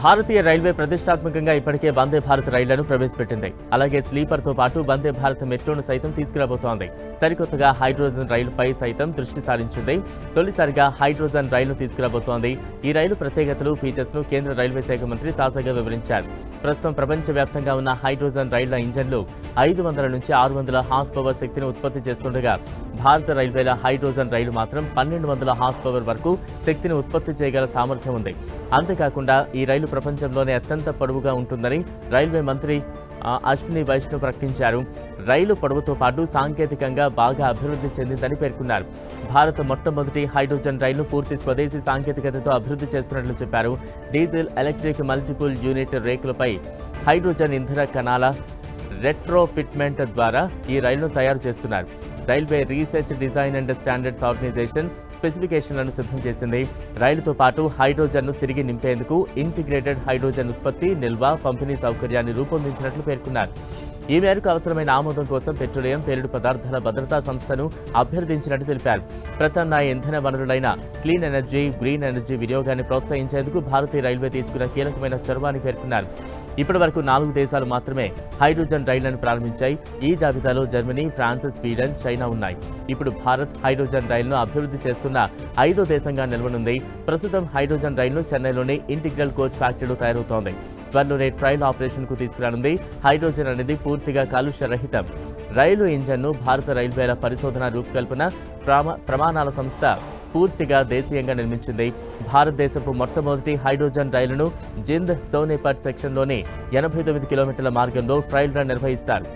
భారతీయ railway ప్రతిష్టాత్మకంగా ఇప్పటికే వందే భారత్ రైళ్లను ప్రవేశపెట్టింది. అలాగే స్లీపర్తో పాటు వందే భారత్ మెట్రోను సైతం తీసుకురాబోతోంది. సరికొత్తగా హైడ్రోజన్ రైలుపై సైతం దృష్టి సారించింది. తొలిసారిగా హైడ్రోజన్ రైలును తీసుకురాబోతోంది. ఈ రైలు ప్రత్యేకతలు, ఫీచర్స్ ను కేంద్ర రైల్వే శాఖ మంత్రి తాజాగా వివరించారు. ప్రస్తుతం ప్రపంచవ్యాప్తంగా ఉన్న హైడ్రోజన్ రైళ్ల ఇంజన్లు 500 నుంచి 600 హార్స్ పవర్ శక్తిని ఉత్పత్తి చేస్తుండగా భారత రైల్వేల హైడ్రోజన్ రైలు మాత్రం 1200 హార్స్ పవర్ వరకు శక్తిని ఉత్పత్తి చేయగల సామర్థ్యం ఉంది. అంతేకాకుండా ఈ రైలు ప్రపంచంలోనే అత్యంత పొడవుగా ఉంటుందని రైల్వే మంత్రి అశ్విని వైష్ణవ్ ప్రకటించారు. రైలు పొడవుతో పాటు సాంకేతికంగా బాగా అభివృద్ధి చెందిందని పేర్కొన్నారు. భారత మొట్టమొదటి హైడ్రోజన్ రైలును పూర్తి స్వదేశీ సాంకేతికతతో అభివృద్ధి చేస్తున్నట్లు చెప్పారు. డీజిల్, ఎలక్ట్రిక్ మల్టిపుల్ యూనిట్ రేకులపై హైడ్రోజన్ ఇంధన కణాల రెట్రోఫిట్మెంట్ ద్వారా ఈ రైలును తయారు చేస్తున్నారు. Railway research, design and standards organisation స్పెసిఫికేషన్లను సిద్ధం చేసింది. రైలుతో పాటు హైడ్రోజన్ను తిరిగి నింపేందుకు ఇంటిగ్రేటెడ్ హైడ్రోజన్ ఉత్పత్తి, నిల్వ, పంపిణీ సౌకర్యాన్ని రూపొందించినట్లు పేర్కొన్నారు. ఈ మేరకు అవసరమైన ఆమోదం కోసం పెట్రోలియం, పేలుడు పదార్థాల భద్రతా సంస్థను అభ్యర్థించినట్టు తెలిపారు. ప్రత్యామ్నాయ ఇంధన వనరులైన క్లీన్ ఎనర్జీ, గ్రీన్ ఎనర్జీ వినియోగాన్ని ప్రోత్సహించేందుకు భారతీయ రైల్వే తీసుకున్న కీలకమైన చొరవ అని పేర్కొన్నారు. ఇప్పటి వరకు 4 దేశాలు మాత్రమే హైడ్రోజన్ రైళ్లను ప్రారంభించాయి. ఈ జాబితాలో జర్మనీ, ఫ్రాన్స్, స్వీడన్, చైనా ఉన్నాయి. ఇప్పుడు భారత్ హైడ్రోజన్ రైలును అభివృద్ధి చేస్తున్న 5వ దేశంగా నిలవనుంది. ప్రస్తుతం హైడ్రోజన్ రైలును చెన్నైలోని ఇంటిగ్రల్ కోచ్ ఫ్యాక్టరీలో తయారవుతోంది. త్వరలోనే ట్రయల్ ఆపరేషన్ కు తీసుకురానుంది. హైడ్రోజన్ అనేది పూర్తిగా కాలుష్య రహితం. రైలు ఇంజన్ను భారత రైల్వేల పరిశోధన, రూపకల్పన ప్రమాణాల సంస్థ పూర్తిగా దేశీయంగా నిర్మించింది. భారతదేశపు మొట్టమొదటి హైడ్రోజన్ రైలును జింద్ సోనేపట్ సెక్షన్లోని 89 కిలోమీటర్ల మార్గంలో ట్రయల్ రన్ నిర్వహిస్తారు.